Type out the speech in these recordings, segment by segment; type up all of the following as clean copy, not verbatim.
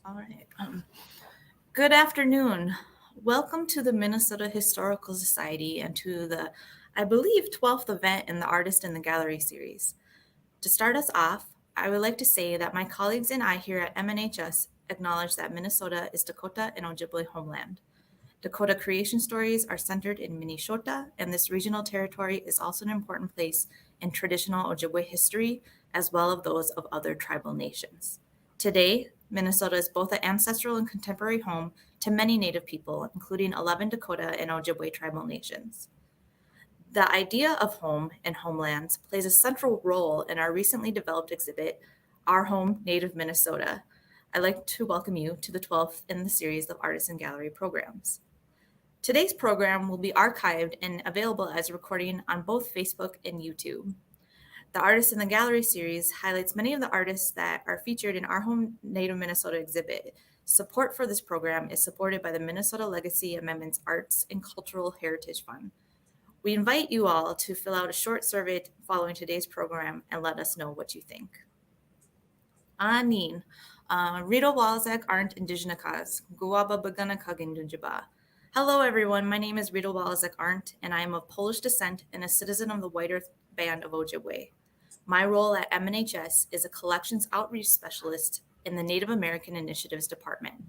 All right. Good afternoon. Welcome to the Minnesota Historical Society and to the, I believe, 12th event in the Artist in the Gallery series. To start us off, I would like to say that my colleagues and I here at MNHS acknowledge that Minnesota is Dakota and Ojibwe homeland. Dakota creation stories are centered in Minnesota, and this regional territory is also an important place in traditional Ojibwe history, as well as those of other tribal nations. Today, Minnesota is both an ancestral and contemporary home to many Native people, including 11 Dakota and Ojibwe tribal nations. The idea of home and homelands plays a central role in our recently developed exhibit, Our Home, Native Minnesota. I'd like to welcome you to the 12th in the series of Artist and Gallery programs. Today's program will be archived and available as a recording on both Facebook and YouTube. The Artist in the Gallery series highlights many of the artists that are featured in Our Home Native Minnesota exhibit. Support for this program is supported by the Minnesota Legacy Amendments Arts and Cultural Heritage Fund. We invite you all to fill out a short survey following today's program and let us know what you think. Anin, Rita Walaszek Arndt Indigenous Guaba Bagana Kagindunjaba. Hello everyone, my name is Rita Walaszek Arndt and I am of Polish descent and a citizen of the White Earth Band of Ojibwe. My role at MNHS is a collections outreach specialist in the Native American Initiatives Department.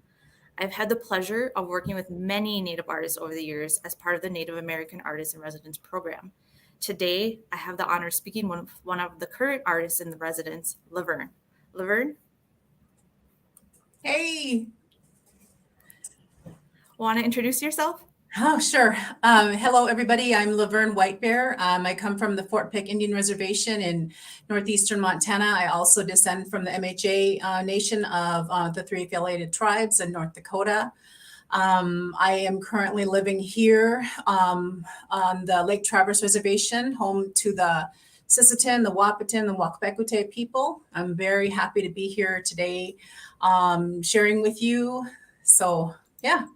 I've had the pleasure of working with many Native artists over the years as part of the Native American Artists in Residence program. Today, I have the honor of speaking with one of the current artists in the residence, LaVerne. LaVerne? Hey. Want to introduce yourself? Oh, sure. Hello, everybody. I'm LaVerne Whitebear. I come from the Fort Peck Indian Reservation in northeastern Montana. I also descend from the MHA nation of the three affiliated tribes in North Dakota. I am currently living here on the Lake Traverse Reservation, home to the Sisseton, the Wahpeton, the Wakpekute people. I'm very happy to be here today sharing with you. So, yeah,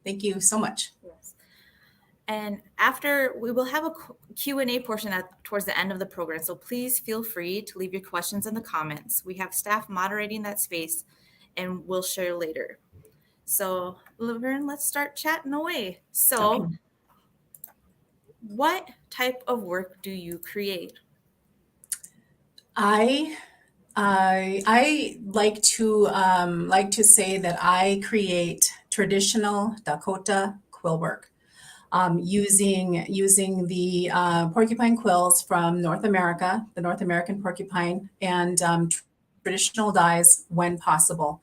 thank you so much. And after, we will have a Q&A portion towards the end of the program, so please feel free to leave your questions in the comments. We have staff moderating that space, and we'll share later. So, LaVerne, let's start chatting away. So, okay. What type of work do you create? I like to say that I create traditional Dakota quill work. Using the porcupine quills from North America, the North American porcupine, and traditional dyes when possible.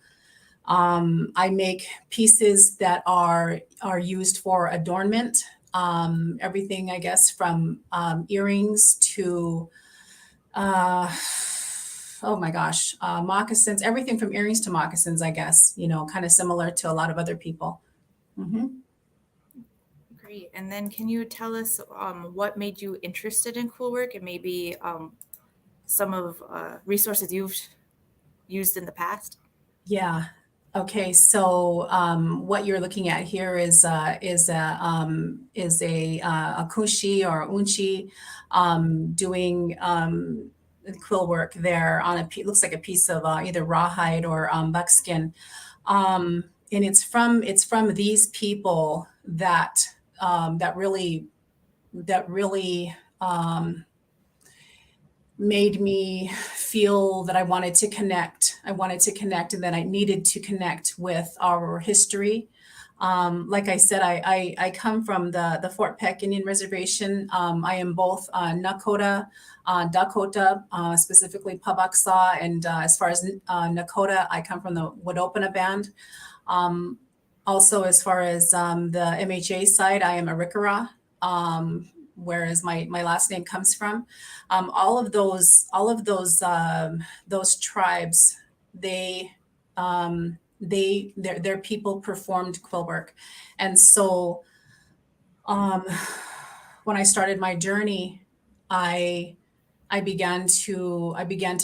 I make pieces that are used for adornment, everything, I guess, from earrings to, oh my gosh, moccasins, everything from earrings to moccasins, I guess, kind of similar to a lot of other people. Mm-hmm. Great. And then can you tell us what made you interested in Quillwork and maybe some of resources you've used in the past? Yeah. Okay. So what you're looking at here is a kushi or unchi doing quill work there on it looks like a piece of either rawhide or buckskin, and it's from these people that really made me feel that I wanted to connect. And that I needed to connect with our history. Like I said, I come from the Fort Peck Indian Reservation. I am both Nakota, Dakota, specifically Pabaksa, and as far as Nakota, I come from the Wadopana band. Also, as far as the MHA side, I am Arikara, whereas my last name comes from. All of those tribes, their people performed quill work, and so when I started my journey, I began to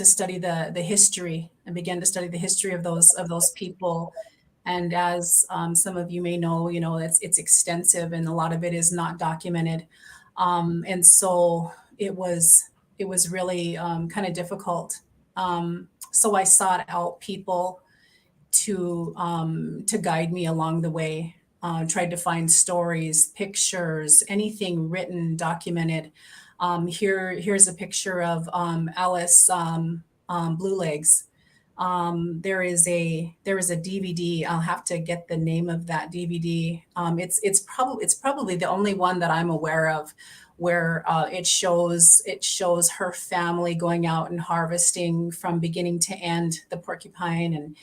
study the history. I began to study the history of those people. And as some of you may know, it's extensive and a lot of it is not documented. And so it was really kind of difficult. So I sought out people to guide me along the way. Tried to find stories, pictures, anything written, documented. Here's a picture of Alice Blue Legs. There is a DVD. I'll have to get the name of that DVD. It's probably the only one that I'm aware of where it shows her family going out and harvesting from beginning to end the porcupine and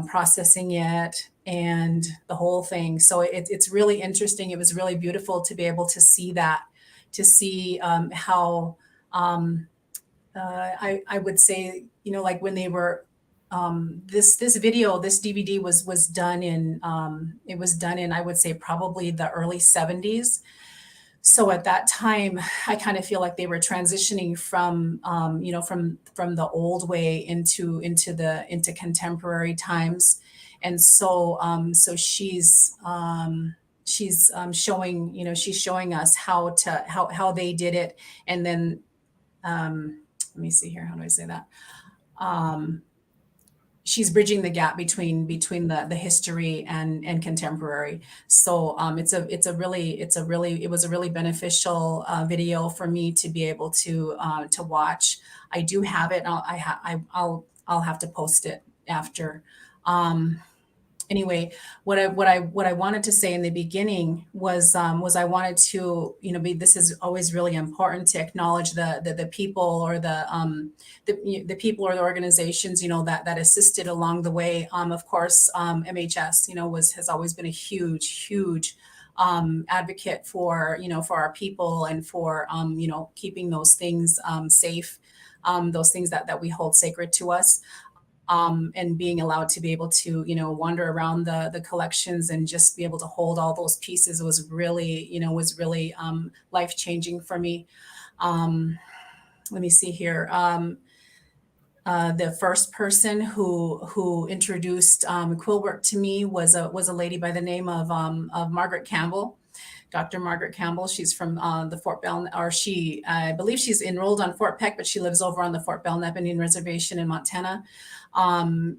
processing it and the whole thing. So it's really interesting. It was really beautiful to be able to see that, to see how I would say, like when they were this video, this DVD was done in it was done in, I would say, probably the early 70s. So at that time, I kind of feel like they were transitioning from from the old way into contemporary times. And so showing, she's showing us how they did it. And then let me see here, how do I say that? She's bridging the gap between the history and contemporary. So it was a really beneficial video for me to be able to watch. I do have it. I'll have to post it after. Anyway, what I wanted to say in the beginning was I wanted to, this is always really important to acknowledge the people or the people or the organizations, that assisted along the way. Of course, MHS, has always been a huge advocate for, for our people and for, keeping those things safe, those things that we hold sacred to us. And being allowed to be able to, wander around the collections and just be able to hold all those pieces was really life-changing for me. Let me see here. The first person who introduced Quillwork to me was a lady by the name of Margaret Campbell. Dr. Margaret Campbell. She's from the Fort Belknap, or I believe she's enrolled on Fort Peck, but she lives over on the Fort Belknap Indian Reservation in Montana.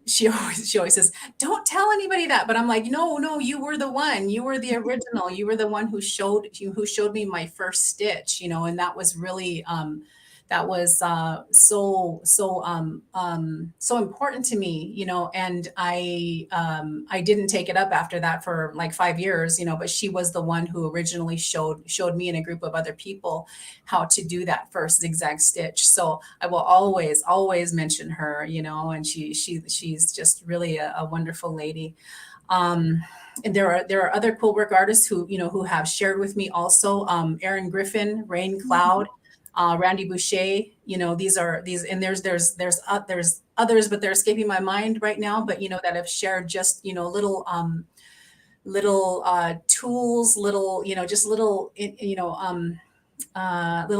She always says, "Don't tell anybody that," but I'm like, no, you were the one. You were the original. You were the one who showed me my first stitch, and that was really so important to me, and I didn't take it up after that for like 5 years, but she was the one who originally showed me and a group of other people how to do that first zigzag stitch. So I will always mention her, and she's just really a wonderful lady. And there are other Quillwork artists who have shared with me also. Erin Griffin, Rain Cloud, Randy Boucher, and there's others, but they're escaping my mind right now, but that have shared just little tools, little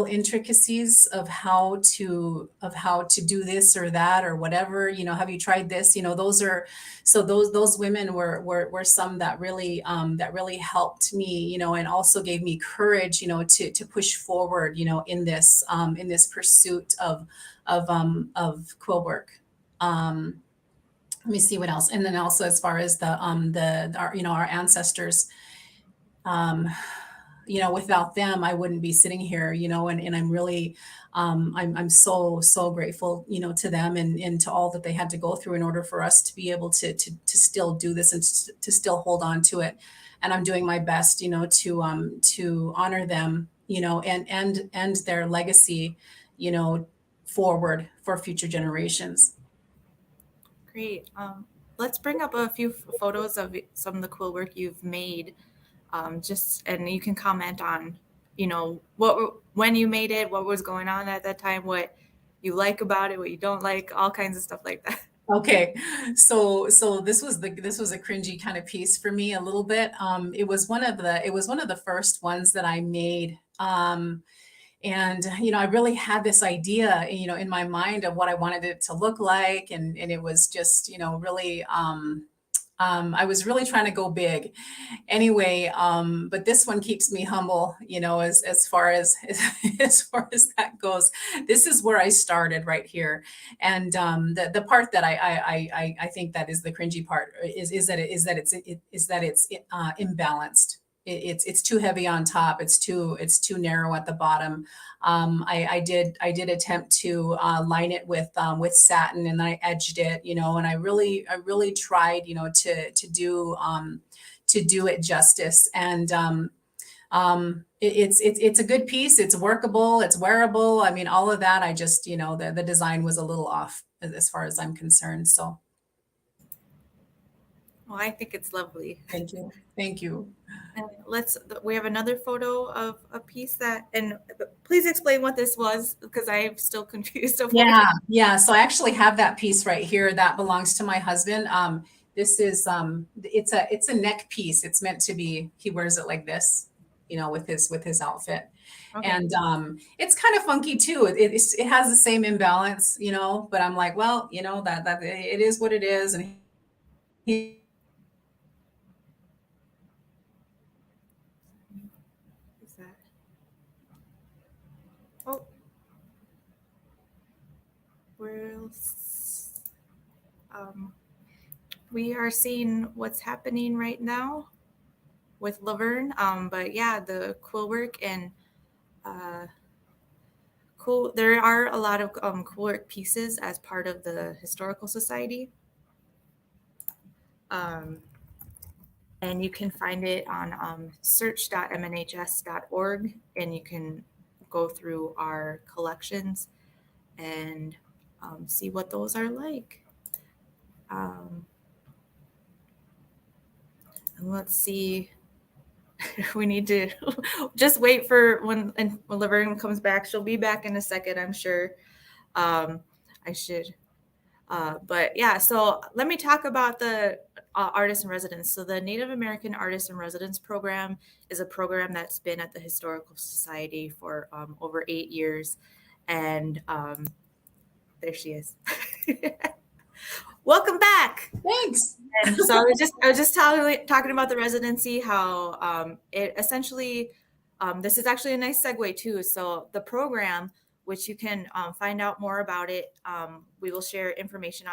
intricacies of how to do this or that or whatever. Have you tried this? Those women were some that really helped me, and also gave me courage, to push forward, in this pursuit of Quillwork. Let me see what else. And then also, as far as our ancestors, without them, I wouldn't be sitting here, and I'm really, I'm so grateful, to them and to all that they had to go through in order for us to be able to still do this and to still hold on to it. And I'm doing my best, to honor them, and their legacy, forward for future generations. Great. Let's bring up a few photos of some of the quill work you've made. And you can comment on, when you made it, what was going on at that time, what you like about it, what you don't like, all kinds of stuff like that. Okay, so this was a cringy kind of piece for me a little bit. It was one of the first ones that I made. And I really had this idea, in my mind of what I wanted it to look like, and it was just, really I was really trying to go big anyway. But this one keeps me humble, as far as as far as that goes. This is where I started right here. And the part that I think that is the cringy part is that it's imbalanced. It's too heavy on top. It's too narrow at the bottom. I did attempt to line it with satin, and then I edged it, and I really tried, to do it justice. And it's a good piece. It's workable. It's wearable. I mean, all of that. I just, the design was a little off as far as I'm concerned. So Well, I think it's lovely. thank you. Thank you. And we have another photo of a piece and please explain what this was, because I'm still confused. Yeah. So I actually have that piece right here that belongs to my husband. This is, it's a neck piece. It's meant to be, he wears it like this, with his outfit. Okay. And it's kind of funky too. It has the same imbalance, but I'm like, well, that it is what it is. And he, Oh, we are seeing what's happening right now with LaVerne. But yeah, the Quillwork and there are a lot of Quillwork pieces as part of the Historical Society. And you can find it on search.mnhs.org, and you can go through our collections and see what those are like. And let's see. We need to just wait for when LaVerne comes back. She'll be back in a second, I'm sure. I should. But yeah, so let me talk about the Artists in Residence. So the Native American Artists in Residence program is a program that's been at the Historical Society for over 8 years. And there she is. Welcome back. Thanks. And so I was just talking about the residency, how it essentially, this is actually a nice segue too. So the program, which you can find out more about it, we will share information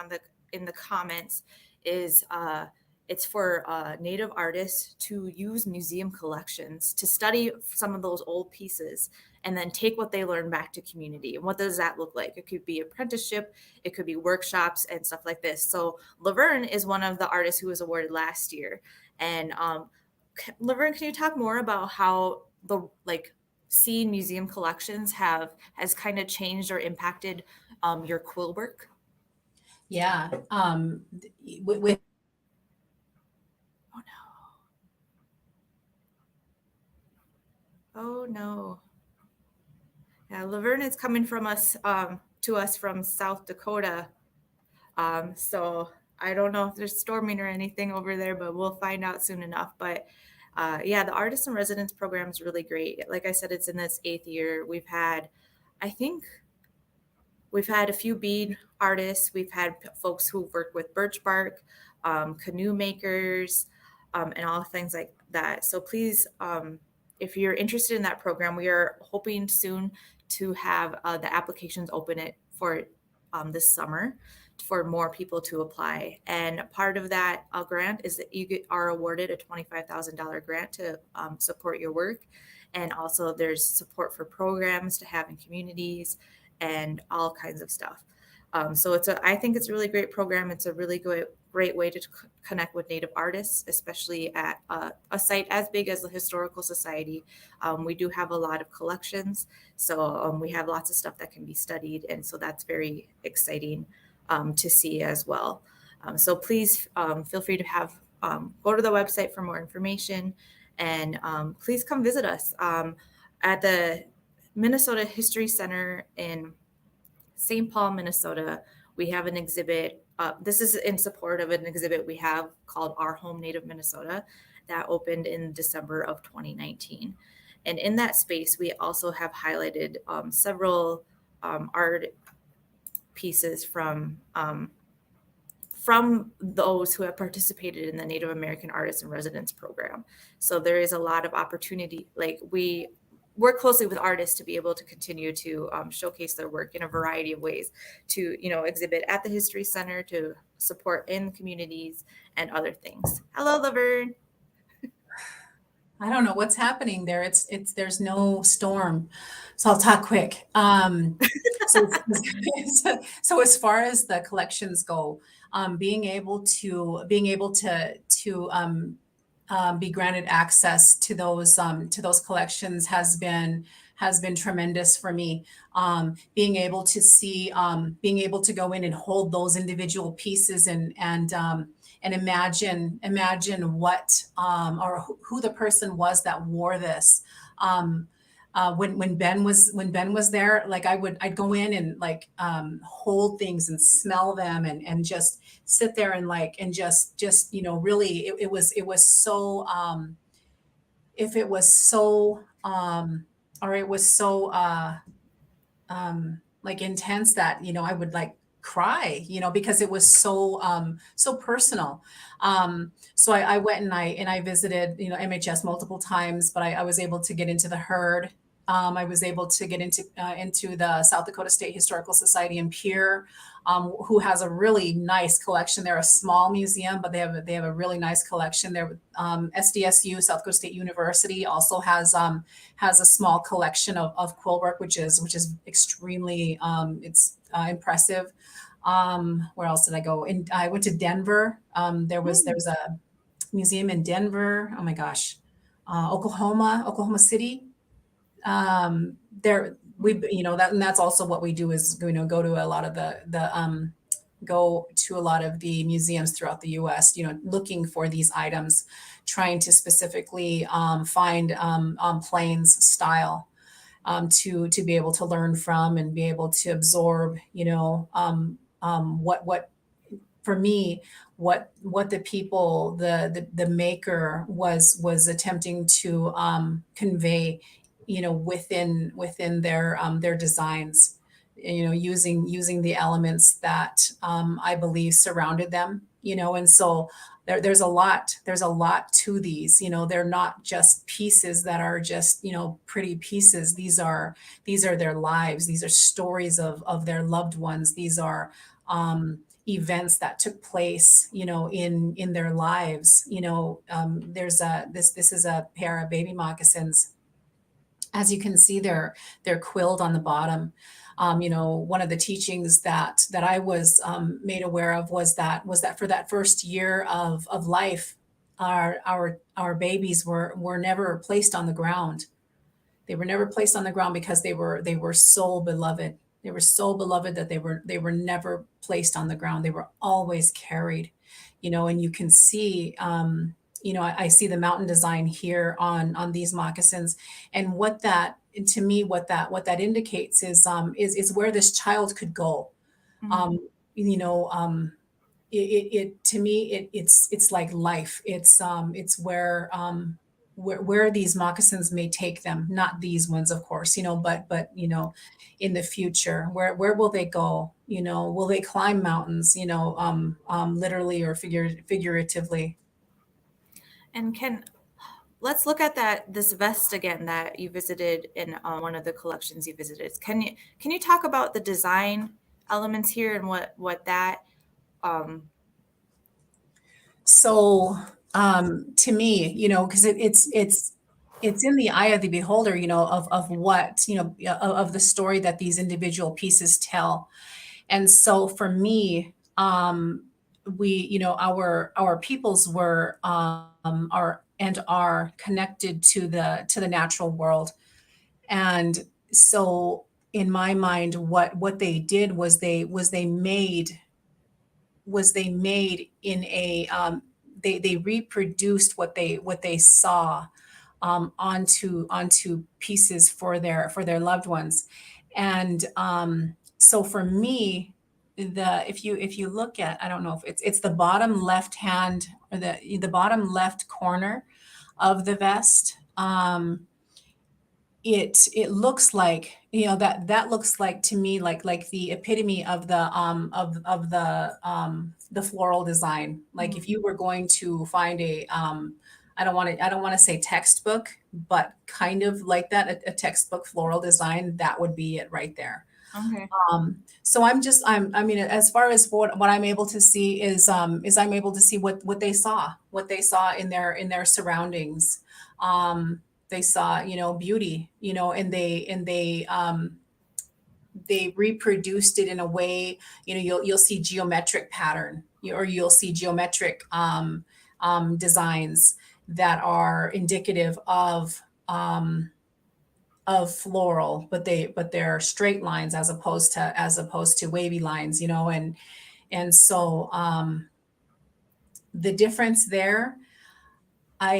in the comments, is it's for Native artists to use museum collections to study some of those old pieces and then take what they learn back to community. And what does that look like? It could be apprenticeship, it could be workshops and stuff like this. So LaVerne is one of the artists who was awarded last year. And LaVerne, can you talk more about how seeing museum collections has kind of changed or impacted your quill work? Yeah. With Oh no. Yeah, LaVerne is coming from us to us from South Dakota. So I don't know if there's storming or anything over there, but we'll find out soon enough. But yeah, the Artist in Residence program is really great. Like I said, it's in its 8th year. I think we've had a few bead artists. We've had folks who work with birch bark, canoe makers, and all things like that. So please, if you're interested in that program, we are hoping soon to have the applications open it for this summer for more people to apply. And part of that grant is that you are awarded a $25,000 grant to support your work. And also there's support for programs to have in communities and all kinds of stuff. So I think it's a really great program. It's a really great way to connect with Native artists, especially at a site as big as the Historical Society. We do have a lot of collections, so we have lots of stuff that can be studied, and so that's very exciting to see as well. So please feel free to go to the website for more information, and please come visit us at the Minnesota History Center in St. Paul, Minnesota. We have an exhibit. This is in support of an exhibit we have called Our Home Native Minnesota that opened in December of 2019. And in that space, we also have highlighted several art pieces from from those who have participated in the Native American Artists in Residence program. So there is a lot of opportunity. Like, we work closely with artists to be able to continue to showcase their work in a variety of ways, to, you know, exhibit at the History Center, to support in communities and other things. Hello, LaVerne. I don't know what's happening there. There's no storm, so I'll talk quick. So, so as far as the collections go, being able to be granted access to those collections has been tremendous for me. Being able to go in and hold those individual pieces and imagine what or who the person was that wore this. When Ben was there, like I'd go in and like hold things and smell them and just sit there and like and just really it was so if it was so or it was so like intense that I would like cry, because it was so personal. So I went and I visited MHS multiple times, but I was able to get into the herd. I was able to get into the South Dakota State Historical Society in Pierre, who has a really nice collection. They're a small museum, but they have a really nice collection. There, SDSU, South Dakota State University, also has a small collection of quillwork, which is extremely it's impressive. Where else did I go? I went to Denver. There was a museum in Denver. Oh my gosh, Oklahoma City. There we that and that's also what we do is go to a lot of go to a lot of the museums throughout the US, looking for these items, trying to specifically find Plains style, to be able to learn from and be able to absorb, what for me, what the people, the maker was attempting to convey, within their designs, using the elements that I believe surrounded them, and so there's a lot to these. They're not just pieces that are just pretty pieces. These are their lives. These are stories of their loved ones. These are events that took place in their lives. There's this is a pair of baby moccasins. As you can see, they're quilled on the bottom. One of the teachings that I was made aware of was that for that first year of life, our babies were never placed on the ground. They were never placed on the ground because they were so beloved. They were so beloved that they were never placed on the ground. They were always carried, and you can see. I see the mountain design here on these moccasins, and what that indicates is where this child could go. Mhm. You know, it to me it's like life. It's where these moccasins may take them, not these ones, of course, but in the future, where will they go? Will they climb mountains? Literally or figuratively. And let's look at this vest again that you visited in one of the collections you visited. Can you talk about the design elements here and what that um, So to me, because it's in the eye of the beholder, of what, of the story that these individual pieces tell. And so for me, we, our peoples are connected to the natural world. And so in my mind, what they did was they made in a they reproduced what they saw onto pieces for their loved ones. And so for me, if you look at, I don't know if it's the bottom left hand or the bottom left corner of the vest. it looks like, that looks like to me like the epitome of the floral design. Like if you were going to find a I don't want to say textbook, but kind of like that, a textbook floral design, that would be it right there. Okay. So I mean, as far as what I'm able to see is I'm able to see what they saw in their surroundings. They saw, beauty, and they reproduced it in a way, you'll see geometric pattern, or you'll see geometric designs that are indicative of floral, but they're straight lines as opposed to wavy lines, and so the difference there,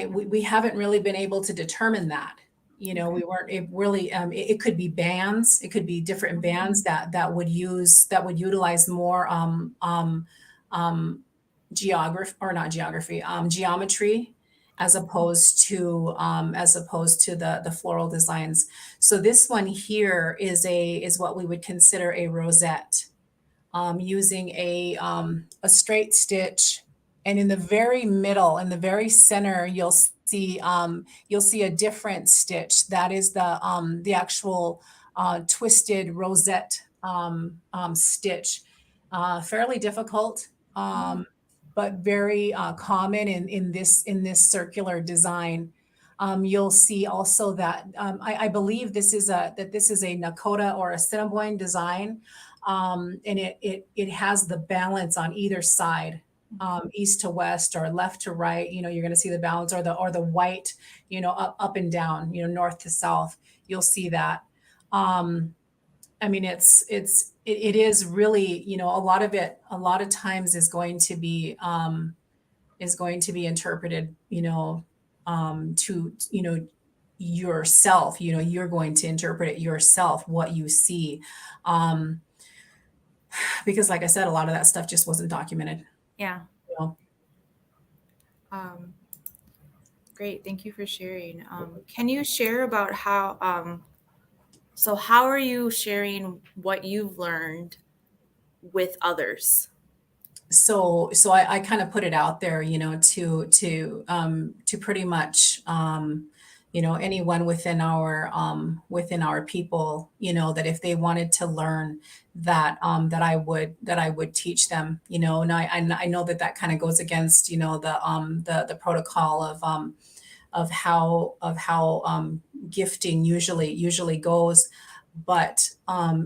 we haven't really been able to determine that. We weren't it really, it could be bands, it could be different bands that would utilize more geography, or not geography, geometry, as opposed to the floral designs. So this one here is what we would consider a rosette, using a straight stitch, and in the very middle, in the very center, you'll see a different stitch. That is the actual twisted rosette stitch. Fairly difficult, but very common in this circular design. You'll see also that, I believe this is a Nakota or Assiniboine design, and it has the balance on either side, east to west or left to right. You're going to see the balance, or the white, up and down, north to south. You'll see that. I mean, it is really, a lot of times is going to be interpreted, to, yourself. You're going to interpret it yourself, what you see, because like I said, a lot of that stuff just wasn't documented. Yeah. you know. Great. Thank you for sharing. Can you share about how are you sharing what you've learned with others? So I kind of put it out there, to pretty much, anyone within our people, that if they wanted to learn, that I would teach them, and I know that kind of goes against, the protocol of how gifting usually goes. But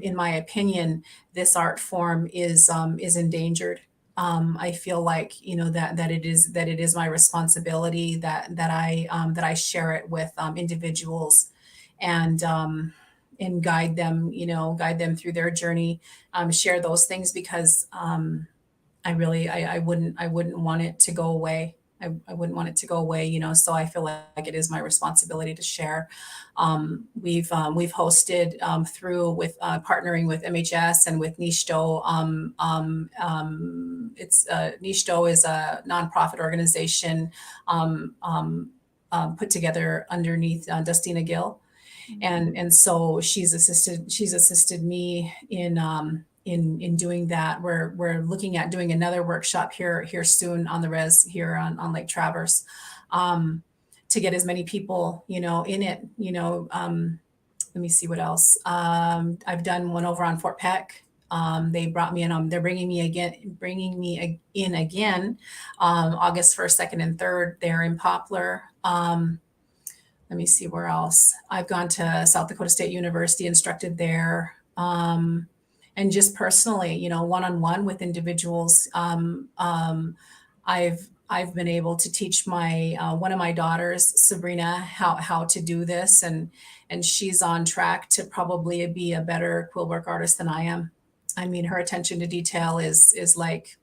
in my opinion, this art form is endangered. I feel like, that it is my responsibility that I share it with individuals, and guide them through their journey, share those things, because I wouldn't want it to go away. I wouldn't want it to go away, so I feel like it is my responsibility to share. We've hosted, through with partnering with MHS and with Nishto. It's Nishto is a nonprofit organization, put together underneath Dustina Gill, and so she's assisted me in doing that. We're looking at doing another workshop here soon on the res here on Lake Traverse, to get as many people, in it. Let me see what else. I've done one over on Fort Peck. They brought me in. They're bringing me in again, August 1st, 2nd, and 3rd. They're in Poplar. Let me see where else. I've gone to South Dakota State University, instructed there. And just personally, one-on-one with individuals. I've been able to teach my one of my daughters, Sabrina, how to do this, and she's on track to probably be a better quillwork artist than I am. I mean, her attention to detail is like,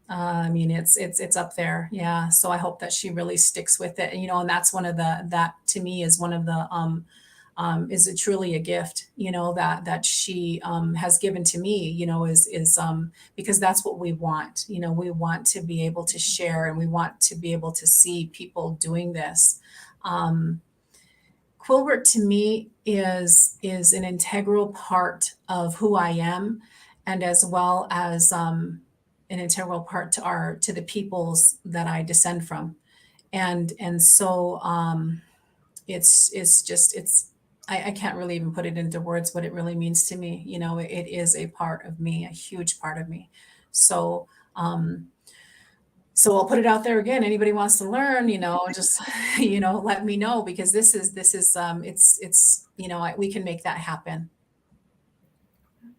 I mean, it's up there. Yeah. So I hope that she really sticks with it. And that's that to me is one of the, is it truly a gift, that she has given to me, is because that's what we want. We want to be able to share, and we want to be able to see people doing this. quill work to me is an integral part of who I am, and as well as an integral part to the peoples that I descend from. And so it's just it's I can't really even put it into words what it really means to me. You know, it is a part of me, a huge part of me. So um, so I'll put it out there again. Anybody wants to learn, just let me know, because this is it's we can make that happen.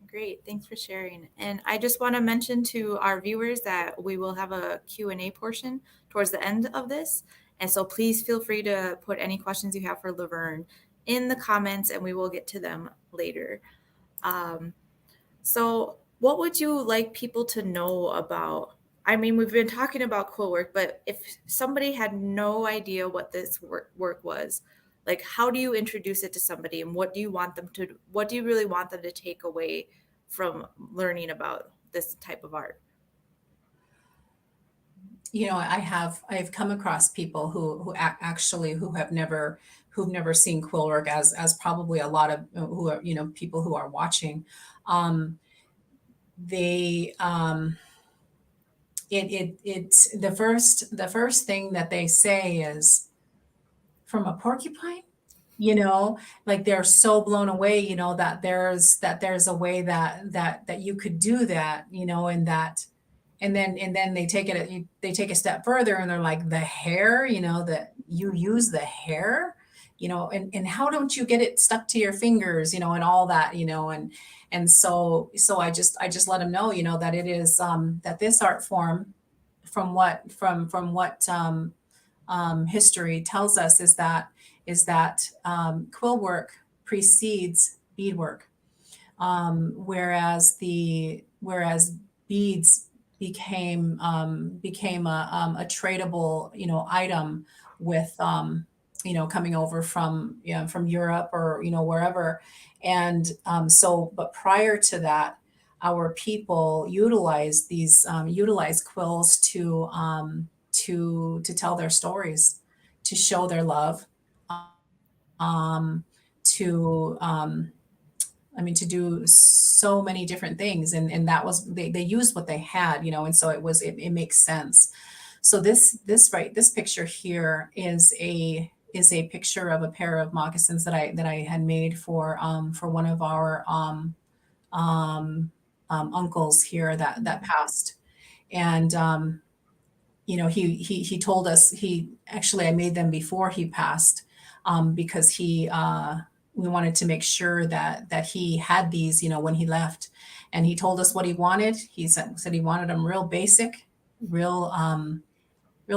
Great, thanks for sharing. And I just want to mention to our viewers that we will have a Q&A portion towards the end of this. And so please feel free to put any questions you have for LaVerne in the comments, and we will get to them later. So what would you like people to know about? I mean, we've been talking about Quillwork, but if somebody had no idea what this work was, like, how do you introduce it to somebody, and what do you really want them to take away from learning about this type of art? I've come across people actually who've never seen quill work, as probably a lot of who are, people who are watching. They it the first thing that they say is, from a porcupine? Like they're so blown away, that there's a way that you could do that, and then they take a step further, and they're like, the hair, that you use the hair, and how don't you get it stuck to your fingers, and all that, and so I just let them know, that it is, that this art form, from what history tells us, is that quill work precedes beadwork, whereas beads became a tradable, item with, coming over from Europe, or wherever. And but prior to that, our people utilized quills to tell their stories, to show their love, to to do so many different things, and that was, they used what they had, and so it makes sense. So this picture here is a picture of a pair of moccasins that I had made for one of our uncles here that passed. And he told us, I made them before he passed, because we wanted to make sure that he had these, when he left. And he told us what he wanted. He said he wanted them real basic, real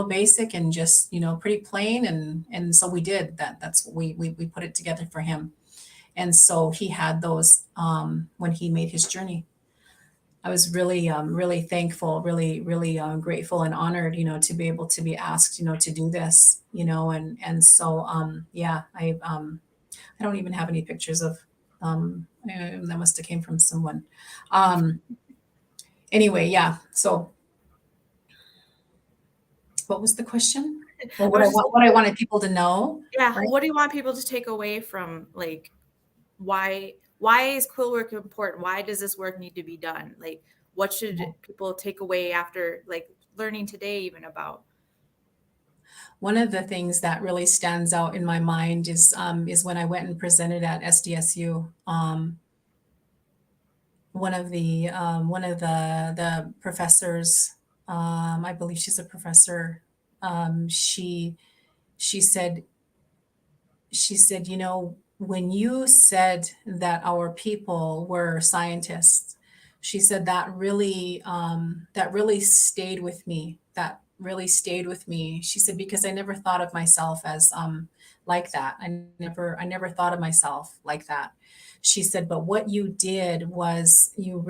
basic, and just, pretty plain. And so we did that. That's what we put it together for him. And so he had those when he made his journey. I was really thankful, really grateful and honored, to be able to be asked, to do this, and so yeah, I don't even have any pictures of, that must have came from someone. Anyway, yeah. So what was the question? Or what I wanted people to know? Yeah, Right? what do you want people to take away from, like, why is quill work important? Why does this work need to be done? Like, what should people take away after, like, learning today even about? One of the things that really stands out in my mind is when I went and presented at SDSU. One of the professors, I believe she's a professor. She said, when you said that our people were scientists, she said that really stayed with me. That really stayed with me. She said, because I never thought of myself as like that. I never thought of myself like that. She said, but what you did was you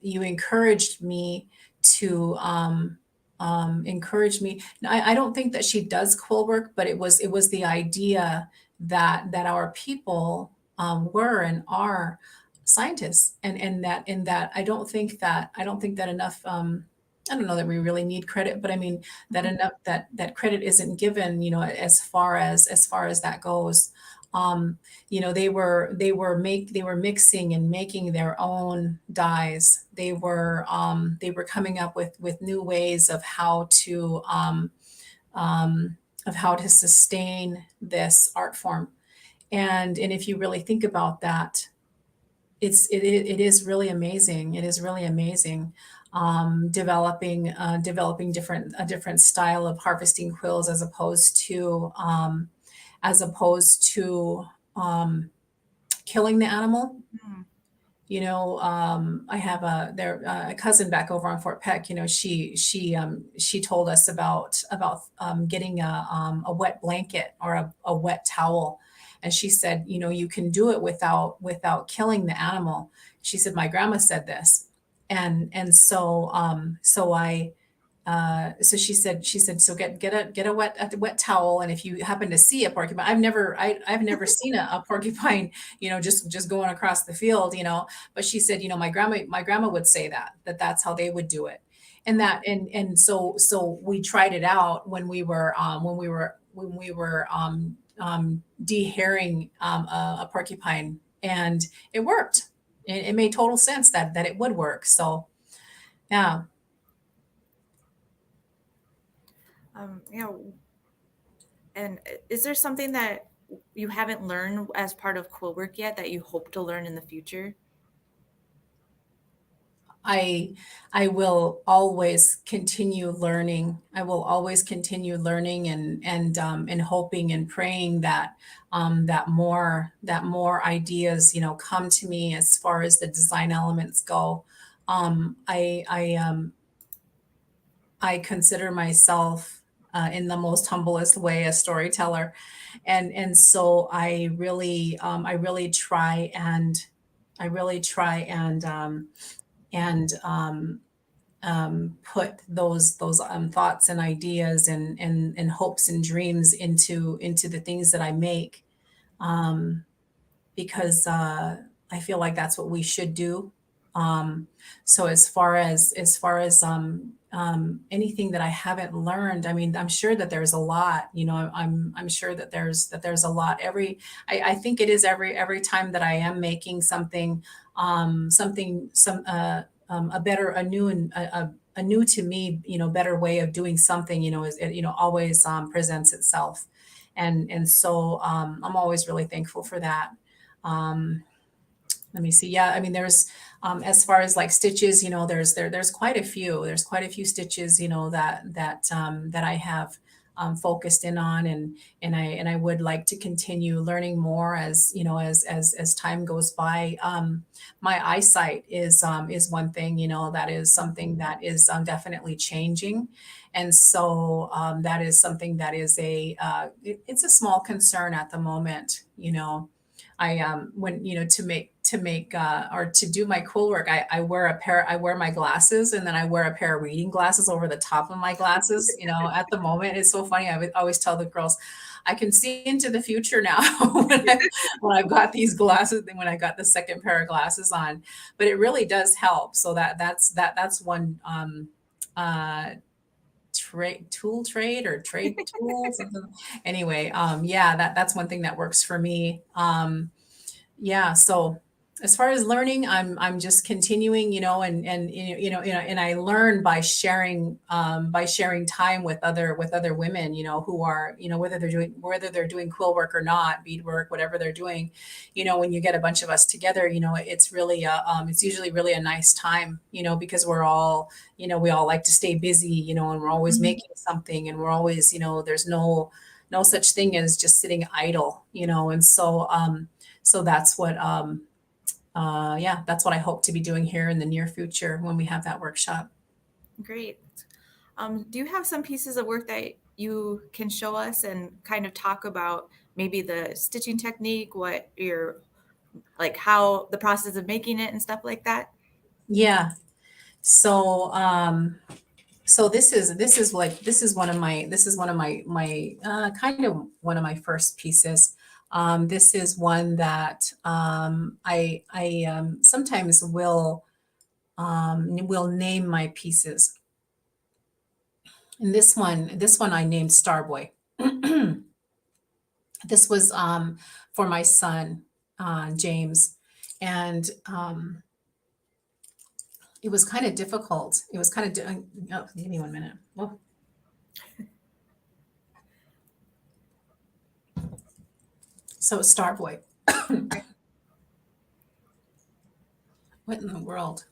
encouraged me to encourage me. I don't think that she does quill work, but it was the idea that our people were and are scientists, and that I don't think that enough I don't know that we really need credit, but I mean that Mhm. enough that credit isn't given, as far as that goes. Um, they were mixing and making their own dyes. They were coming up with new ways of how to sustain this art form. And if you really think about that, it is really amazing. It is really amazing. Developing a different style of harvesting quills as opposed to killing the animal. Mhm. I have a cousin back over on Fort Peck. She told us about getting a wet blanket or a wet towel, and she said, you can do it without killing the animal. She said, my grandma said this, and so she said, so get a wet towel, and if you happen to see a porcupine, I've never seen a porcupine, just going across the field, but she said, my grandma would say that's how they would do it, and so we tried it out when we were dehairing a porcupine, and it worked. It made total sense that it would work. So yeah. Yeah, and is there something that you haven't learned as part of Quillwork yet that you hope to learn in the future? I I will always continue learning. I will always continue learning and hoping and praying that more ideas, come to me as far as the design elements go. I consider myself, in the most humblest way, a storyteller, and so I really try and put those thoughts and ideas and hopes and dreams into the things that I make, um, because I feel like that's what we should do. So as far as anything that I haven't learned, I mean, I'm sure that there's a lot. I'm sure that there's a lot. I think it is every time that I am making something, something some a better a new and a new to me, better way of doing something, is it, always presents itself, and so I'm always really thankful for that. Um, Let me see. Yeah, I mean, as far as like stitches, there's quite a few stitches, that I have focused in on, and I would like to continue learning more as time goes by. My eyesight is one thing, that is something that is definitely changing, and so that is something that is it's a small concern at the moment. I when to make or to do my quill work, I wear my glasses, and then I wear a pair of reading glasses over the top of my glasses. At the moment, it's so funny. I would always tell the girls, I can see into the future now when I've got these glasses, and when I got the second pair of glasses on. But it really does help. So that's one trade or trade tool, something. Anyway, yeah, that's one thing that works for me. Yeah, so as far as learning, I'm just continuing, and I learn by sharing time with other women, who are, whether they're doing quill work or not, beadwork, whatever they're doing. When you get a bunch of us together, it's usually really a nice time, because we all like to stay busy, and we're always Mhm. making something, and we're always, there's no such thing as just sitting idle, and so that's what I hope to be doing here in the near future when we have that workshop. Great. Do you have some pieces of work that you can show us and kind of talk about maybe the stitching technique, what your like how the process of making it and stuff like that? Yeah. So this is one of my kind of one of my first pieces. This is one that I sometimes will name my pieces. And this one I named Starboy. This was for my son, James. And it was kind of difficult. It was kind of, oh, give me 1 minute. Oh. So Starboy. What in the world?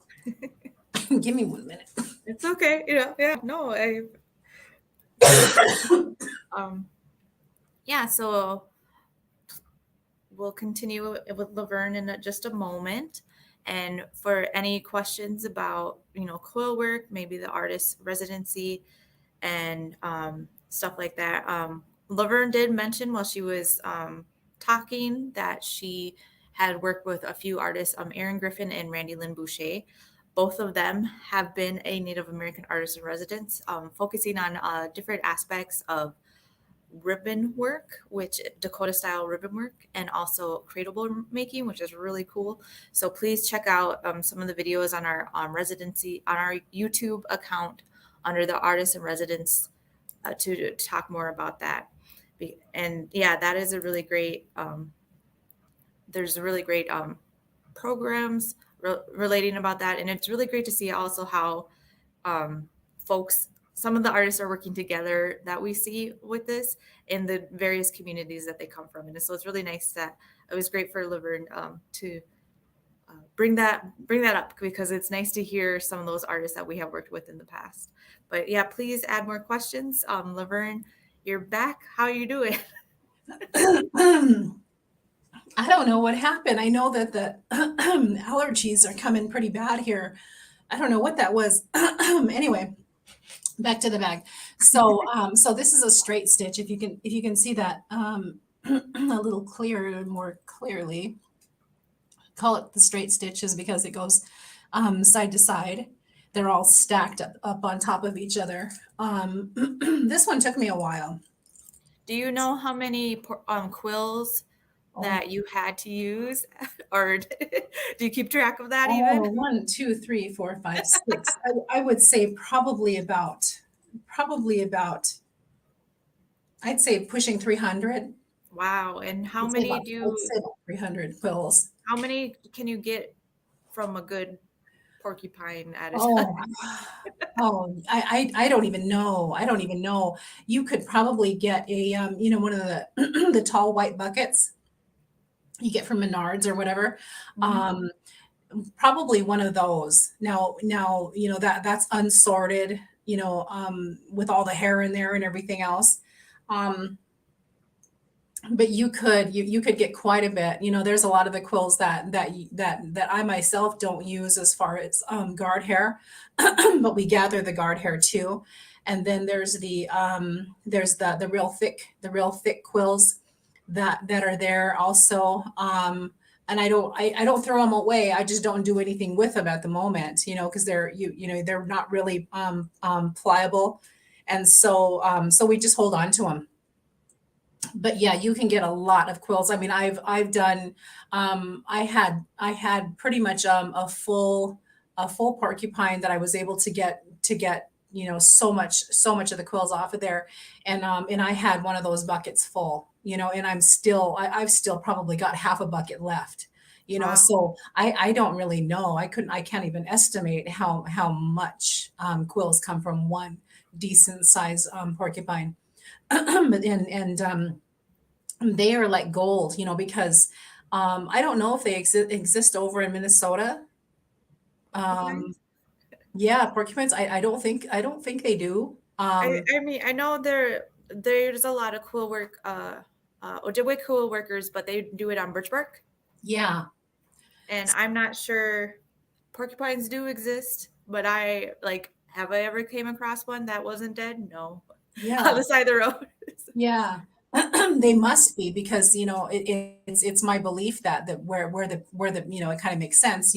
Give me 1 minute. It's okay. Yeah. No, yeah. So we'll continue with LaVerne in just a moment. And for any questions about, Quillwork, maybe the artist residency and stuff like that, LaVerne did mention while she was talking that she had worked with a few artists, Aaron Griffin and Randy Lynn Boucher. Both of them have been a Native American artist in residence, focusing on different aspects of ribbon work, which Dakota style ribbon work, and also cradle making, which is really cool. So please check out some of the videos on our residency on our YouTube account under the artists in residence to talk more about that. And yeah, that is a really great. There's really great programs relating about that, and it's really great to see also how folks, some of the artists are working together that we see with this in the various communities that they come from. And so it's really nice that it was great for LaVerne to bring that up, because it's nice to hear some of those artists that we have worked with in the past. But yeah, please add more questions. LaVerne, you're back. How are you doing? I don't know what happened. I know that the allergies are coming pretty bad here. I don't know what that was. Anyway, back to the bag. So, so this is a straight stitch. If you can see that a little clearer, more clearly, call it the straight stitches because it goes side to side. They're all stacked up on top of each other. This one took me a while. Do you know how many quills that you had to use, or do you keep track of that even? 1, 2, 3, 4, 5, 6. I would say probably about, I'd say pushing 300. Wow. And how I'd say many about, I'd say about 300 quills. how many can you get from a good porcupine at a Oh, time? I don't even know. I don't even know. You could probably get a, one of the the tall white buckets you get from Menards or whatever. Mhm. Probably one of those. Now, that's unsorted, with all the hair in there and everything else. But you could get quite a bit. There's a lot of the quills that I myself don't use as far as guard hair, but we gather the guard hair too. And then there's the real thick quills that are there also. And I don't throw them away. I just don't do anything with them at the moment, because they're not really pliable, and so we just hold on to them. But yeah, you can get a lot of quills. I mean, I've done. I had pretty much a full porcupine that I was able to get so much of the quills off of there, and I had one of those buckets full, and I've still probably got half a bucket left. Wow. So I don't really know. I can't even estimate how much quills come from one decent size porcupine. And they are like gold, because I don't know if they exist over in Minnesota. Porcupines? Yeah, porcupines. I don't think they do. I mean, I know there's a lot of quill work, Ojibwe quill workers, but they do it on birch bark. Yeah. And I'm not sure porcupines do exist, but have I ever came across one that wasn't dead? No. On Yeah. the side of the road. Yeah. They must be, because it's my belief that where the it kind of makes sense,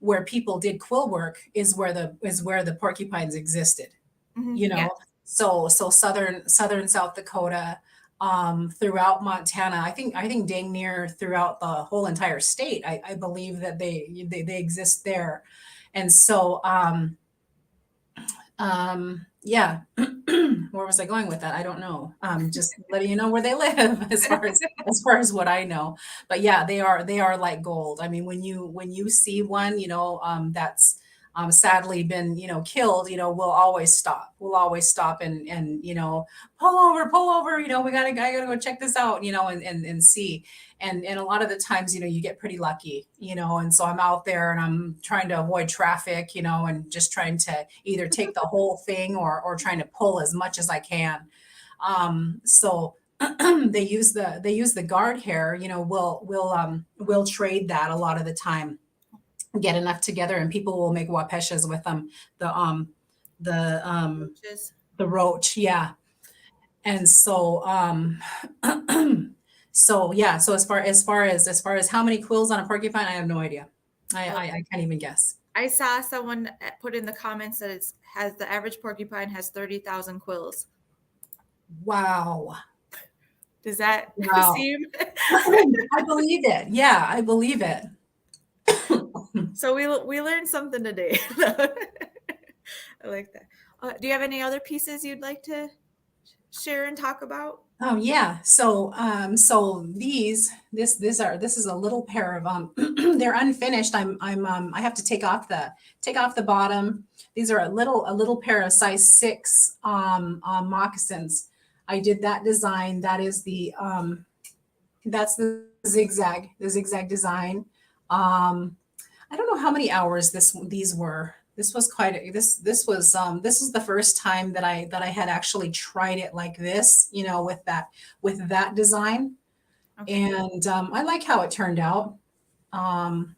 where people did quill work is where the porcupines existed. Mhm, you yes. know so southern South Dakota, throughout Montana, I think dang near throughout the whole entire state. I believe that they exist there. And so Yeah. Where was I going with that? I don't know. Just letting you know where they live as far as what I know. But yeah, they are like gold. I mean, when you see one, that's sadly been, killed, we'll always stop. We'll always stop and pull over, I gotta go check this out, and see. And a lot of the times, you get pretty lucky, and so I'm out there and I'm trying to avoid traffic, and just trying to either take the whole thing or trying to pull as much as I can. So they use the guard hair, we'll trade that a lot of the time, get enough together, and people will make wapeshas with them. The Roaches. the roach, yeah. And so so yeah, so as far as how many quills on a porcupine, I have no idea. I can't even guess. I saw someone put in the comments that the average porcupine has 30,000 quills. Wow. Does that Wow. seem? I believe it. Yeah, I believe it. So we learned something today. I like that. Do you have any other pieces you'd like to share and talk about? Oh yeah. So this is a little pair of they're unfinished. I have to take off the bottom. These are a little pair of size 6 moccasins. I did that design. That's the zigzag design. I don't know how many hours these were. This was this is the first time that I had actually tried it like this, with that design. Okay. And I like how it turned out. Um,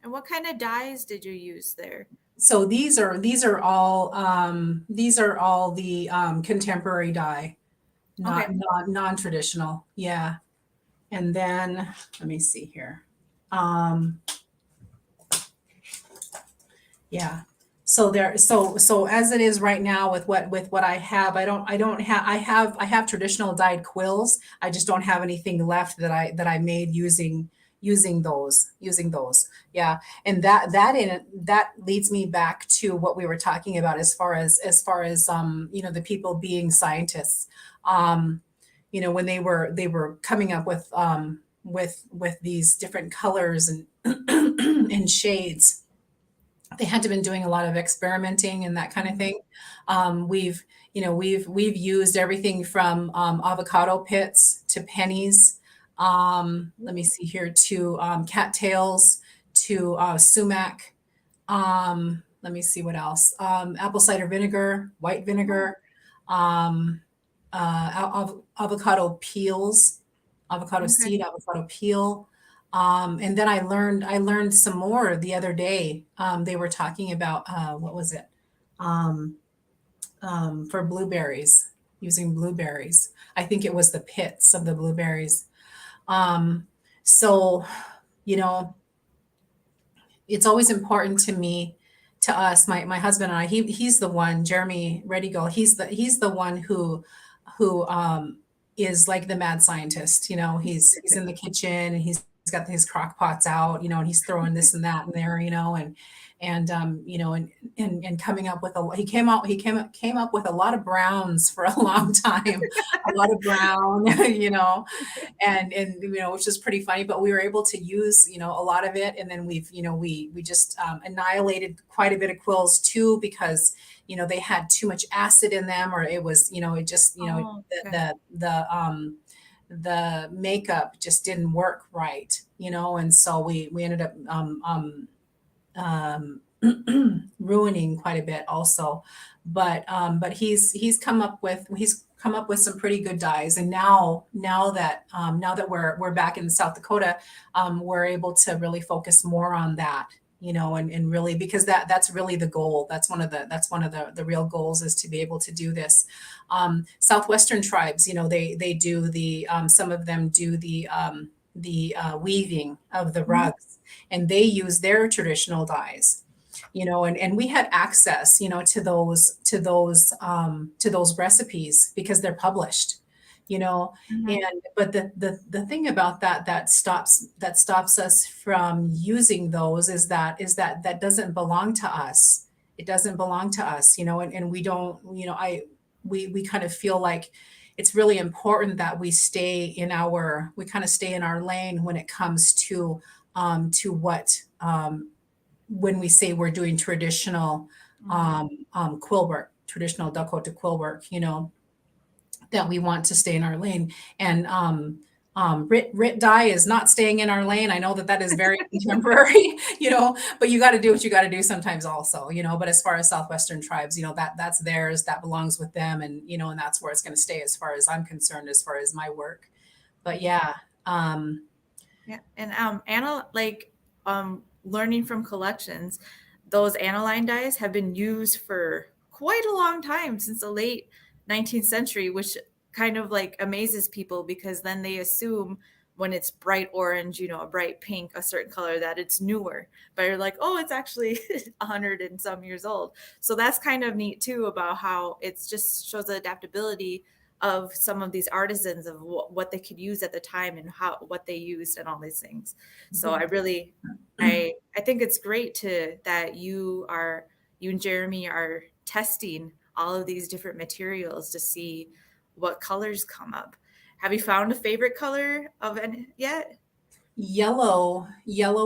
And what kind of dyes did you use there? so these are all the contemporary dye, not Okay. non-traditional. Yeah. And then let me see here. Um, Yeah. So as it is right now with what I have, I don't have I have traditional dyed quills. I just don't have anything left that I made using those. Yeah. And that leads me back to what we were talking about as far as the people being scientists. Um, when they were coming up with these different colors and and shades, they had to been doing a lot of experimenting and that kind of thing. We've used everything from avocado pits to pennies. Let me see here, to cattails, to sumac. Let me see what else. Apple cider vinegar, white vinegar, um, avocado peels, avocado Okay. seed, avocado peel. And then I learned some more the other day. They were talking about what was it? Um, for blueberries, using blueberries. I think it was the pits of the blueberries. Um, so, you know, it's always important to us, my husband and I. He's the one, Jeremy Redigal. He's the one who is like the mad scientist. He's in the kitchen and he's got his crock pots out, and he's throwing this and that in there, and coming up with he came up with a lot of browns for a long time, a lot of brown, and which is pretty funny. But we were able to use a lot of it, and then we just annihilated quite a bit of quills too, because they had too much acid in them, or it was it just Oh, okay. the makeup just didn't work right, and so we ended up um, ruining quite a bit also. But he's come up with some pretty good dyes, and now that we're back in South Dakota, we're able to really focus more on that, and really, because that's really the goal. That's one of the real goals, is to be able to do this. Southwestern tribes, they do some of them do the weaving of the Mhm. rugs, and they use their traditional dyes, and we had access, to those recipes because they're published, you know Mhm. and but the thing about that stops us from using those is that that doesn't belong to us. It doesn't belong to us, and we don't, we kind of feel like it's really important that we kind of stay in our lane when it comes to what, when we say we're doing traditional quill work, traditional Dakota quill work, that we want to stay in our lane. And Rit dye is not staying in our lane. I know that is very contemporary, but you got to do what you got to do sometimes also, but as far as Southwestern tribes, that's theirs, that belongs with them. And that's where it's going to stay as far as I'm concerned, as far as my work. But yeah. Yeah. And learning from collections, those aniline dyes have been used for quite a long time, since the late 19th century, which kind of like amazes people, because then they assume when it's bright orange, a bright pink, a certain color, that it's newer. But you're like, oh, it's actually 100 and some years old. So that's kind of neat too, about how it just shows the adaptability of some of these artisans, of what they could use at the time, and what they used and all these things. So I really, I think it's great that you and Jeremy are testing all of these different materials to see what colors come up. Have you found a favorite color of any yet? Yellow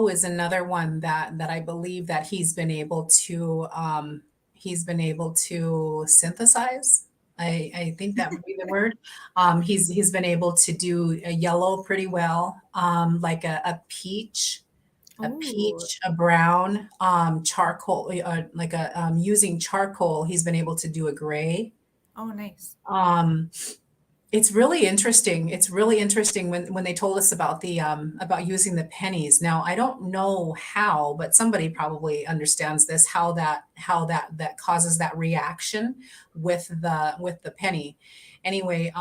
is another one that I believe that he's been able to synthesize. I think that would be the word. He's been able to do a yellow pretty well, like a peach, a brown, charcoal, like using charcoal. He's been able to do a gray. Oh, nice. It's really interesting. It's really interesting when they told us about about using the pennies. Now, I don't know how, but somebody probably understands this, how that causes that reaction with the penny. Anyway,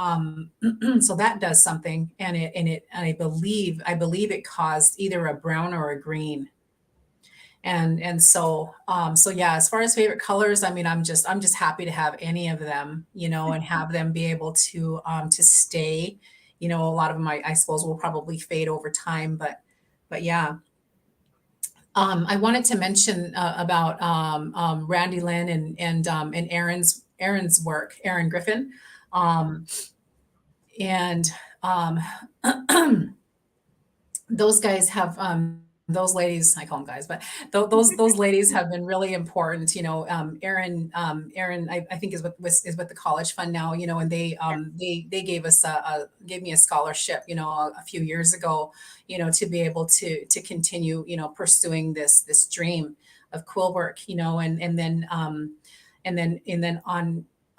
so that does something, and I believe it caused either a brown or a green. So yeah, as far as favorite colors, I mean, I'm just happy to have any of them, and have them be able to stay. A lot of them, I suppose, will probably fade over time, but yeah. I wanted to mention about Randy Lynn and Aaron's work, Aaron Griffin, and those guys have those ladies, I call them guys, but those ladies have been really important. Aaron, I think is with the College Fund now. And they gave us gave me a scholarship, a few years ago, to be able to continue, pursuing this dream of quill work, and then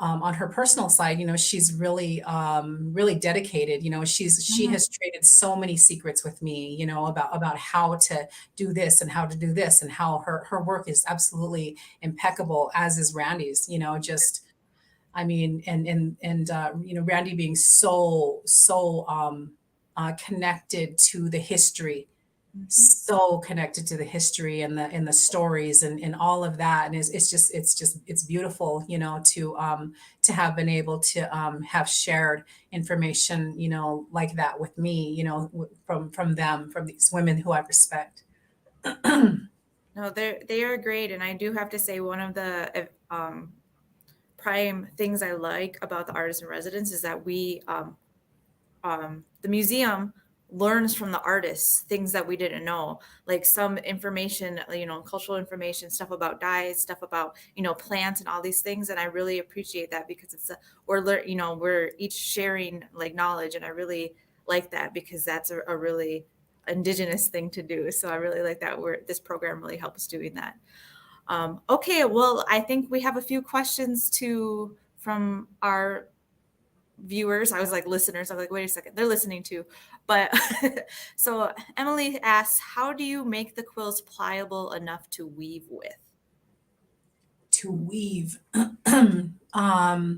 on her personal side, she's really, really dedicated. She has traded so many secrets with me, about how to do this and how to do this, and how her work is absolutely impeccable, as is Randy's. I mean, Randy being so connected to the history. So connected to the history and the stories and all of that, and it's beautiful, to have been able to have shared information, like that with me, from these women who I respect. No, they are great, and I do have to say, one of the prime things I like about the artist in residence is that the museum learns from the artists things that we didn't know, like some information, cultural information, stuff about dyes, stuff about, plants and all these things. And I really appreciate that, because we're each sharing like knowledge. And I really like that, because that's a really indigenous thing to do. So I really like that this program really helps doing that. Okay, well, I think we have a few questions from our viewers. I was like listeners. I was like, wait a second, they're listening too. But so Emily asks, how do you make the quills pliable enough to weave with? To weave. I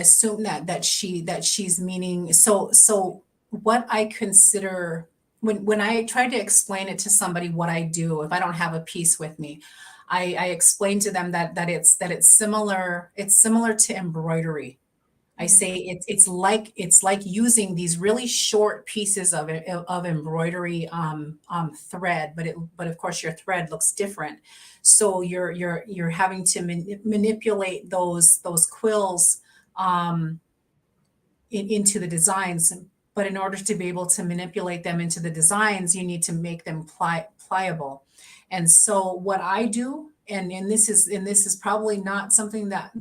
assume that she's meaning, so what I consider, when I try to explain it to somebody what I do, if I don't have a piece with me, I explain to them that it's similar to embroidery. I say it's like using these really short pieces of embroidery thread, but of course your thread looks different. So you're having to manipulate those quills um, into the designs. But in order to be able to manipulate them into the designs, you need to make them pliable. And so what I do, and this is probably not something that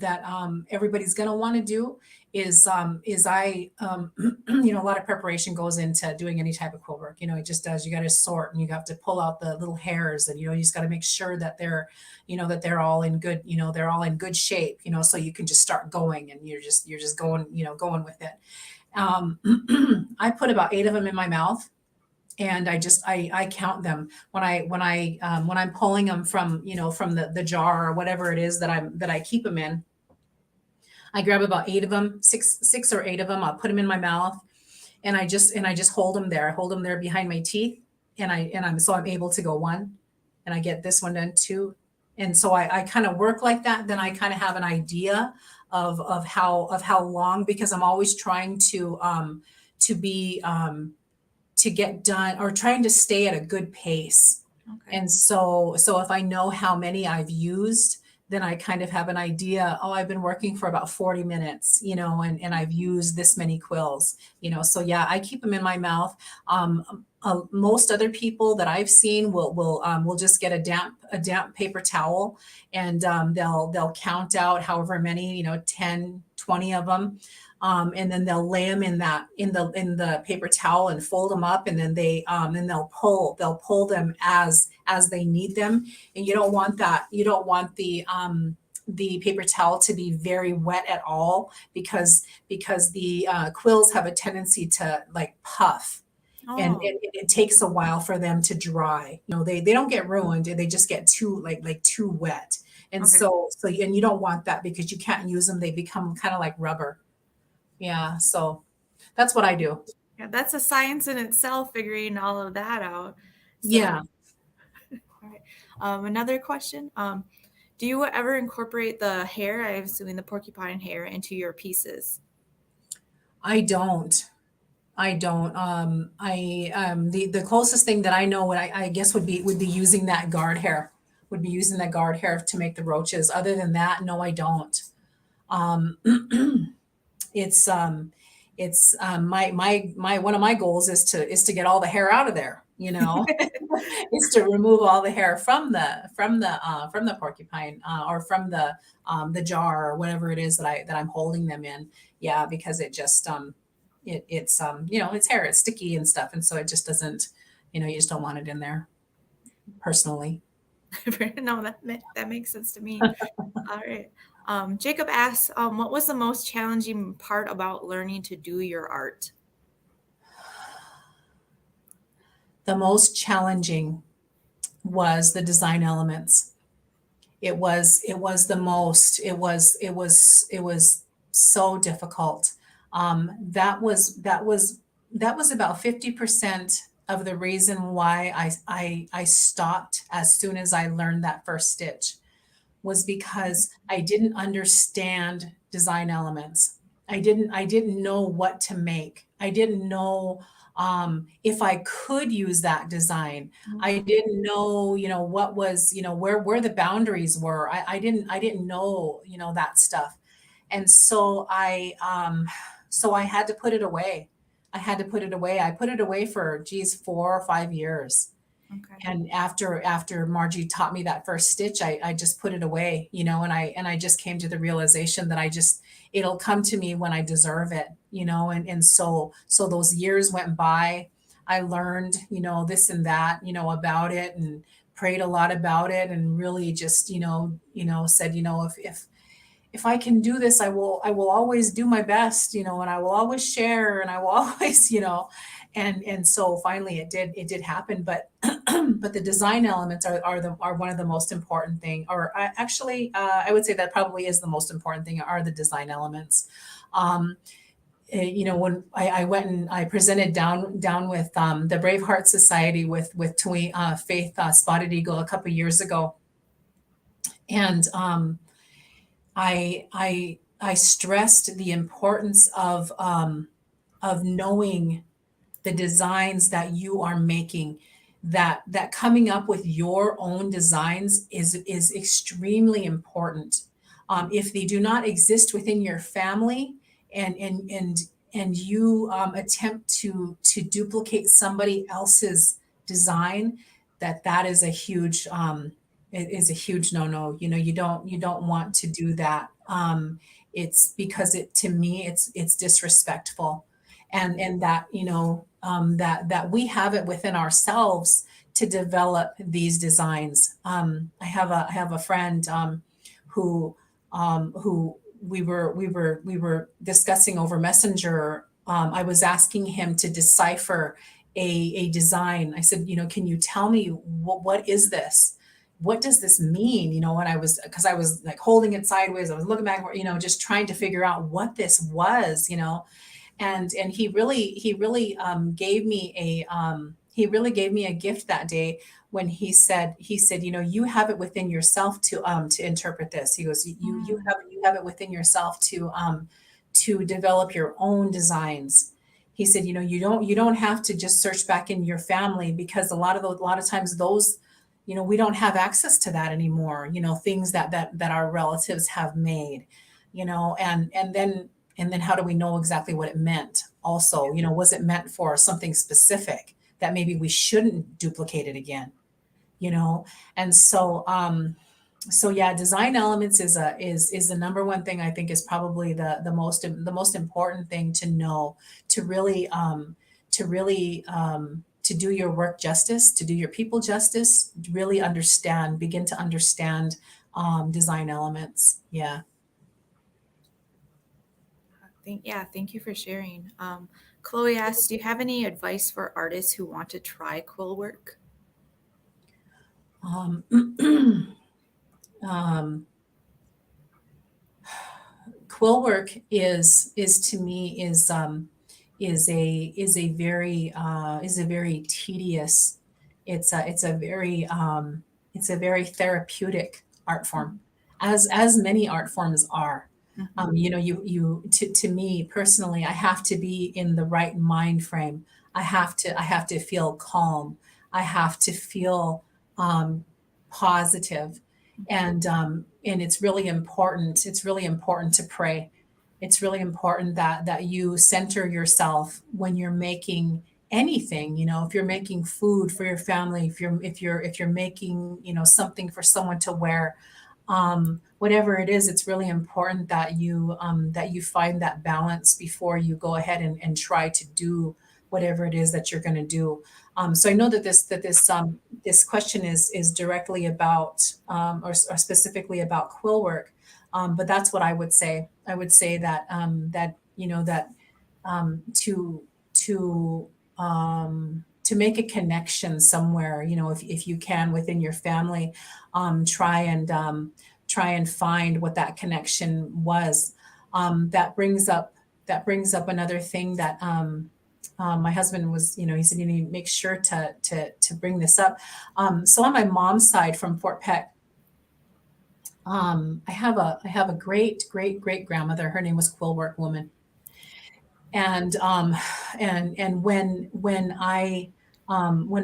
everybody's going to want to do, is I you know, a lot of preparation goes into doing any type of quilt work. You know, it just does. You got to sort, and you have to pull out the little hairs, and you know, you just got to make sure that they're, you know, that they're all in good, you know, they're all in good shape. You know, so you can just start going, and you're just going, you know, going with it. I put about 8 of them in my mouth, and I count them when I'm pulling them from, you know, from the jar or whatever it is that I keep them in. I grab about 8 of them, six or 8 of them. I'll put them in my mouth, and I just hold them there. I hold them there behind my teeth, and I'm able to go 1, and I get this one done 2, and so I kind of work like that. Then I kind of have an idea of how long, because I'm always trying to be to get done, or trying to stay at a good pace. Okay. And so if I know how many I've used, then I kind of have an idea. Oh, I've been working for about 40 minutes, you know, and I've used this many quills, you know. So yeah, I keep them in my mouth. Most other people that I've seen will just get a damp paper towel, and they'll count out however many, you know, 10, 20 of them. And then they'll lay them in the paper towel and fold them up, and then then they'll pull them as they need them. And you don't want that. You don't want the paper towel to be very wet at all, because the quills have a tendency to like puff. And Oh, it takes a while for them to dry. You know, they don't get ruined. They just get too too wet. And okay. and you don't want that, because you can't use them. They become kind of like rubber. Yeah, so that's what I do. Yeah, that's a science in itself, figuring all of that out. So, Yeah, all right. Another question. Do you ever incorporate the hair, I'm assuming the porcupine hair, into your pieces? I don't. I don't. The closest thing that I know, what I guess would be using that guard hair. Would be using that guard hair to make the roaches. Other than that, no, I don't. Um, it's my one of my goals is to get all the hair out of there, you know. Is to remove all the hair from the porcupine, or from the jar, or whatever it is that I'm holding them in. Yeah, because it just it's you know, it's hair, it's sticky and stuff, and so it just doesn't, you know, you just don't want it in there personally. No, that makes sense to me. All right. Jacob asks, what was the most challenging part about learning to do your art? The most challenging was the design elements. It was so difficult. That was about 50% of the reason why I stopped as soon as I learned that first stitch, was because I didn't understand design elements. I didn't know what to make. I didn't know if I could use that design. I didn't know, you know, what was, you know, where the boundaries were. I didn't know, you know, that stuff. And so I had to put it away. I had to put it away. I put it away for, geez, 4 or 5 years. Okay. And after Margie taught me that first stitch, I just put it away, you know, and I just came to the realization that it'll come to me when I deserve it, you know. And so those years went by. I learned, you know, this and that, you know, about it, and prayed a lot about it, and really just, said, you know, if I can do this, I will always do my best, you know, and I will always share, and I will always, you know. And so finally it did happen. But but the design elements are one of the most important thing, or I would say that probably is the most important thing, are the design elements. You know, when I went and I presented down with the Braveheart Society with Faith Spotted Eagle a couple years ago, and I I stressed the importance of knowing the designs that you are making, that coming up with your own designs is extremely important. If they do not exist within your family, and you attempt to duplicate somebody else's design, that is a huge it is a huge no-no. You don't want to do that. It's because it to me it's disrespectful, and that that we have it within ourselves to develop these designs. I have a friend who we were discussing over Messenger. I was asking him to decipher a design. I said, can you tell me what is this? What does this mean? And because I was like holding it sideways, I was looking back, just trying to figure out what this was, and he really gave me a gift that day when he said, you have it within yourself to interpret this. He goes, you have it within yourself to develop your own designs. He said, you don't have to just search back in your family, because a lot of times those, we don't have access to that anymore, things that our relatives have made, and then how do we know exactly what it meant also? Was it meant for something specific that maybe we shouldn't duplicate it again? And so yeah, design elements is the number one thing I think is probably the most important thing to know, to really to do your work justice, to do your people justice, really begin to understand design elements. Yeah. Thank you for sharing. Chloe asks, do you have any advice for artists who want to try quill work? Um, um, quill work is to me is a very tedious. It's a very therapeutic art form, as many art forms are. To me personally, I have to be in the right mind frame. I have to feel calm. I have to feel positive, and it's really important to pray. It's really important that you center yourself when you're making anything. If you're making food for your family, if you're making something for someone to wear, whatever it is, it's really important that you find that balance before you go ahead and try to do whatever it is that you're going to do. So I know that this question is directly about or specifically about quill work, but that's what I would say. I would say that to make a connection somewhere, if you can within your family, try and find what that connection was. That brings up another thing that my husband was, he said, you need to make sure to bring this up. So on my mom's side from Fort Peck, I have a great great great grandmother. Her name was Quillwork Woman, and when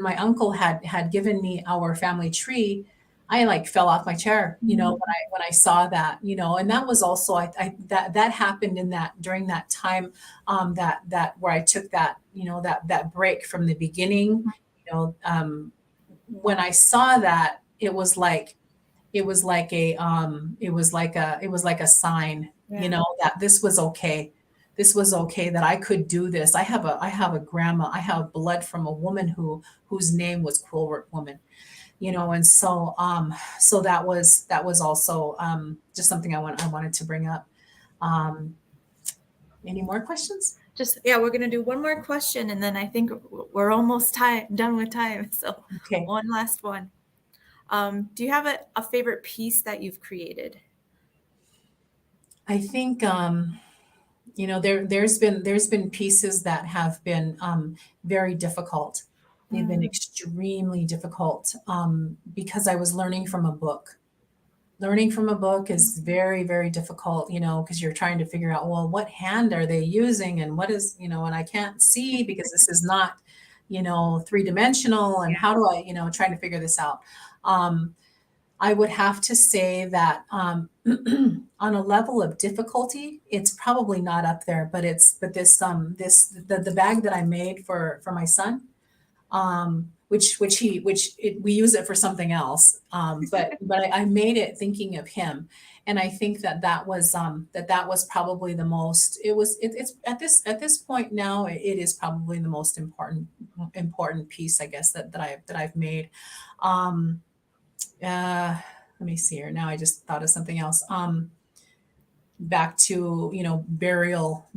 my uncle had given me our family tree, I like fell off my chair, when I saw that, and that was also that happened during that time, that where I took that break from the beginning, when I saw that, it was like a sign, Yeah. that this was okay. This was okay, that I could do this. I have a grandma. I have blood from a woman whose name was Quillwork Woman, and so that was also just something I wanted to bring up. Um, any more questions? We're going to do one more question, and then I think we're almost done with time. So Okay. one last one. Do you have a favorite piece that you've created? I think there's been pieces that have been very difficult. They've been extremely difficult, because I was learning from a book. learning from a book is very, very difficult, because you're trying to figure out, well, what hand are they using and what is, and I can't see because this is not, three-dimensional, and how do I, trying to figure this out. I would have to say that on a level of difficulty, it's probably not up there, but the bag that I made for my son, we use it for something else. But I made it thinking of him. And I think that was probably the most, it's at this point now, it is probably the most important piece, I guess, that I've made. Let me see here. Now I just thought of something else. Back to, burial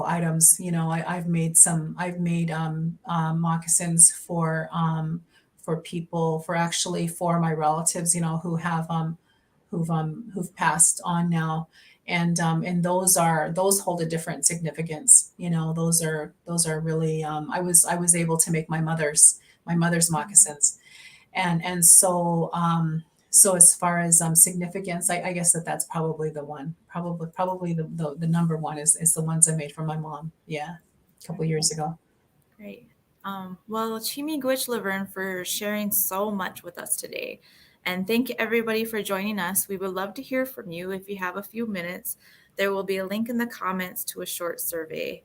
items. I've made moccasins for people, for my relatives, who've passed on now. And those hold a different significance. Those are really, I was able to make my mother's moccasins. So as far as significance, I guess that's probably the one. Probably the number one is the ones I made for my mom. Yeah, a couple years ago. Great. Well, Chimi Gwich Laverne for sharing so much with us today. And thank you everybody for joining us. We would love to hear from you if you have a few minutes. There will be a link in the comments to a short survey.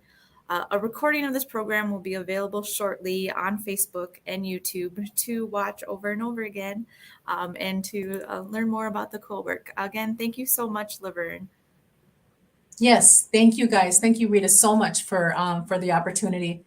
A recording of this program will be available shortly on Facebook and YouTube to watch over and over again, and to learn more about the Quillwork. Again, thank you so much, Laverne. Yes, thank you guys. Thank you, Rita, so much for the opportunity.